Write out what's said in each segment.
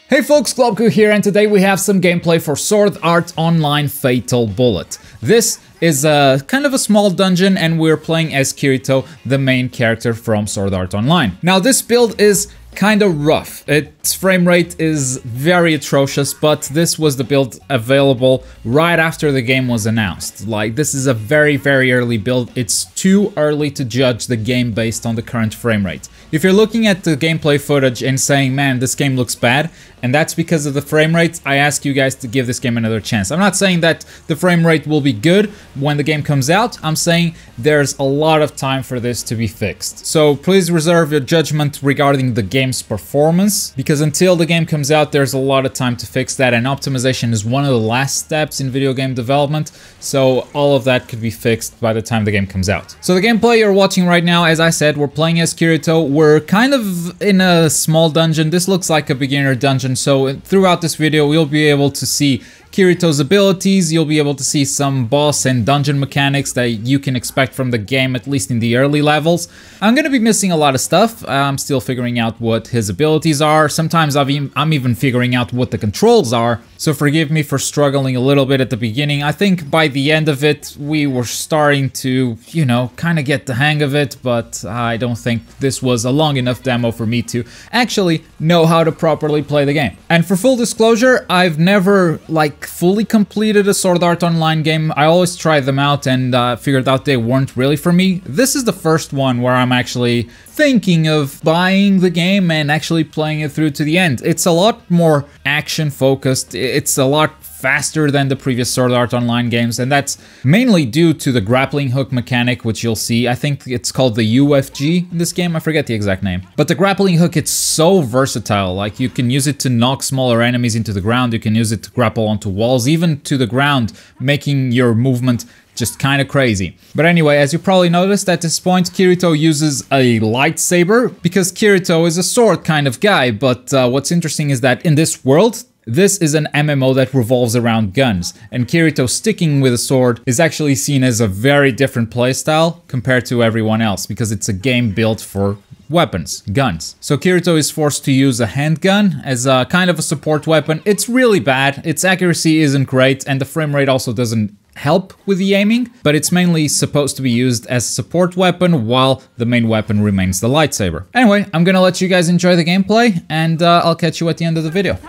Hey folks, Globku here, and today we have some gameplay for Sword Art Online Fatal Bullet. This is a kind of a small dungeon and we're playing as Kirito, the main character from Sword Art Online. Now this build is kind of rough. Its frame rate is very atrocious, but this was the build available right after the game was announced. Like, this is a very early build. It's too early to judge the game based on the current frame rate. If you're looking at the gameplay footage and saying, man, this game looks bad, and that's because of the frame rate, I ask you guys to give this game another chance. I'm not saying that the frame rate will be good when the game comes out. I'm saying there's a lot of time for this to be fixed. So please reserve your judgment regarding the game's performance, because until the game comes out, there's a lot of time to fix that, and optimization is one of the last steps in video game development, so all of that could be fixed by the time the game comes out. So the gameplay you're watching right now, as I said, we're playing as Kirito. We're kind of in a small dungeon. This looks like a beginner dungeon, so throughout this video you'll be able to see Kirito's abilities, you'll be able to see some boss and dungeon mechanics that you can expect from the game, at least in the early levels. I'm gonna be missing a lot of stuff. I'm still figuring out what his abilities are. Sometimes I'm even figuring out what the controls are, so forgive me for struggling a little bit at the beginning. I think by the end of it, we were starting to, you know, kind of get the hang of it, but I don't think this was a long enough demo for me to actually know how to properly play the game. And for full disclosure, I've never, fully completed a Sword Art Online game. I always tried them out and figured out they weren't really for me. This is the first one where I'm actually thinking of buying the game and actually playing it through to the end. It's a lot more action focused. It's a lot faster than the previous Sword Art Online games, and that's mainly due to the grappling hook mechanic, which you'll see. I think it's called the UFG in this game, I forget the exact name. But the grappling hook, it's so versatile. Like, you can use it to knock smaller enemies into the ground, you can use it to grapple onto walls, even to the ground, making your movement just kind of crazy. But anyway, as you probably noticed, at this point Kirito uses a lightsaber, because Kirito is a sword kind of guy. But what's interesting is that in this world, this is an MMO that revolves around guns, and Kirito sticking with a sword is actually seen as a very different playstyle compared to everyone else, because it's a game built for weapons, guns. So Kirito is forced to use a handgun as a kind of a support weapon. It's really bad, its accuracy isn't great, and the frame rate also doesn't help with the aiming, but it's mainly supposed to be used as a support weapon while the main weapon remains the lightsaber. Anyway, I'm gonna let you guys enjoy the gameplay, and I'll catch you at the end of the video.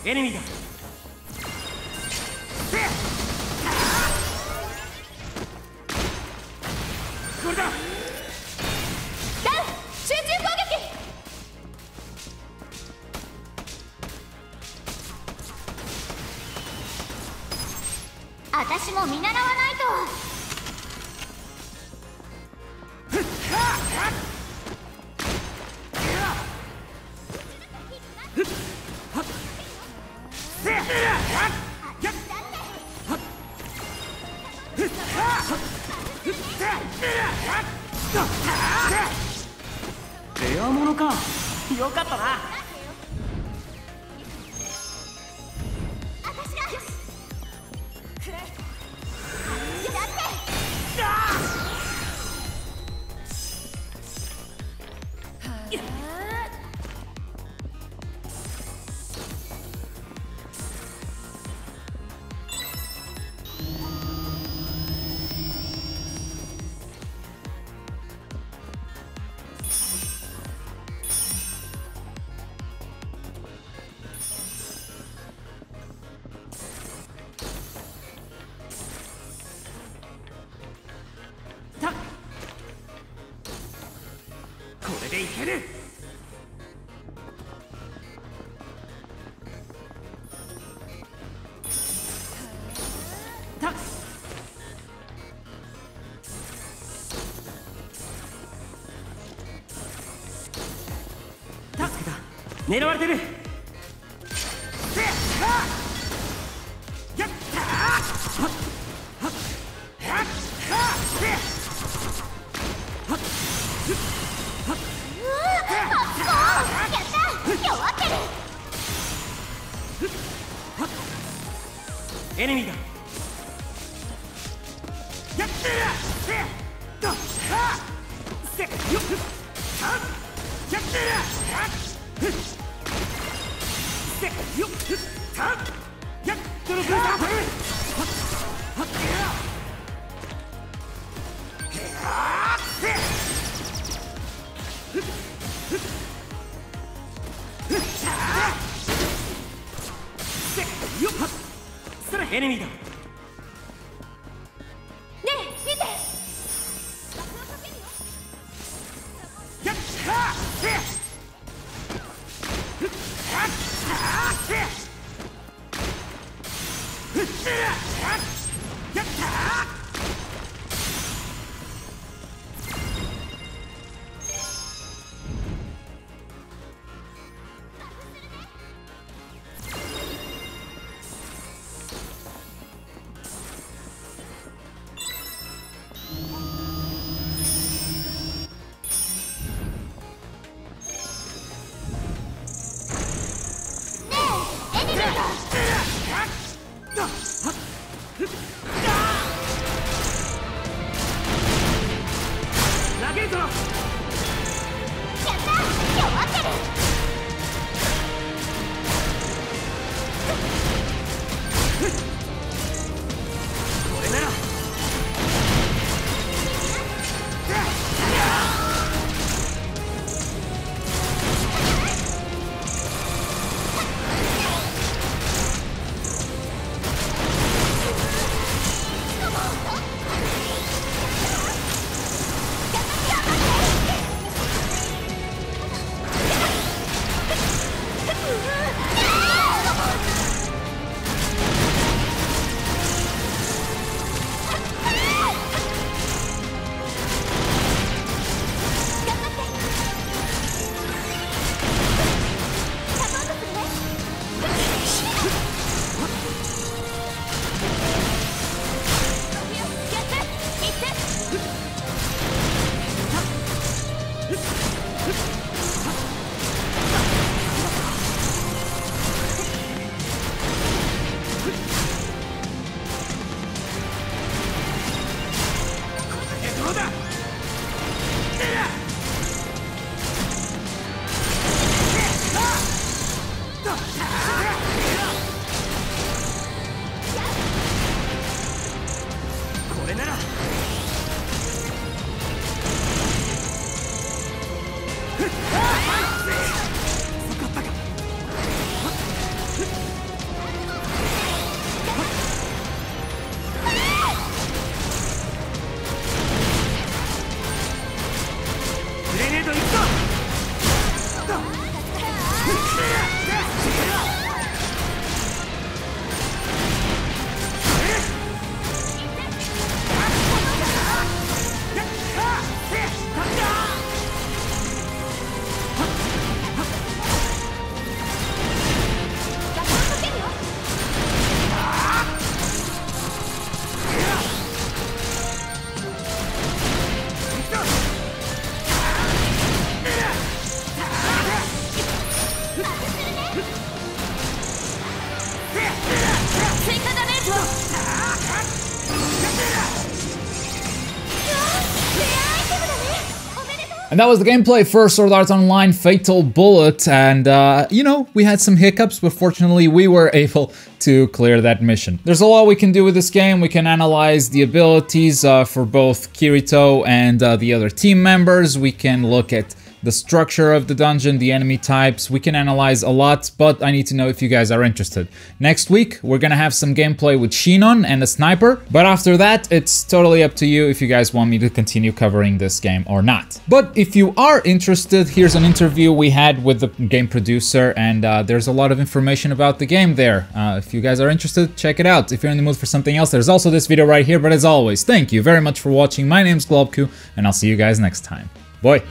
Enemy. Enemyだ。やっせだはせよはやっせよはやっドロブだはエネミーだ。ねえ見て。やっはせやっはせやった投げるぞ。やった弱ってる。これならAnd that was the gameplay for Sword Art Online Fatal Bullet, and you know, we had some hiccups, but fortunately we were able to clear that mission. There's a lot we can do with this game. We can analyze the abilities for both Kirito and the other team members. We can look at the structure of the dungeon, the enemy types. We can analyze a lot, but I need to know if you guys are interested. Next week, we're gonna have some gameplay with Shinon and a sniper, but after that, it's totally up to you if you guys want me to continue covering this game or not. But if you are interested, here's an interview we had with the game producer, and there's a lot of information about the game there. If you guys are interested, check it out. If you're in the mood for something else, there's also this video right here, but as always, thank you very much for watching. My name's Globku, and I'll see you guys next time. Bye!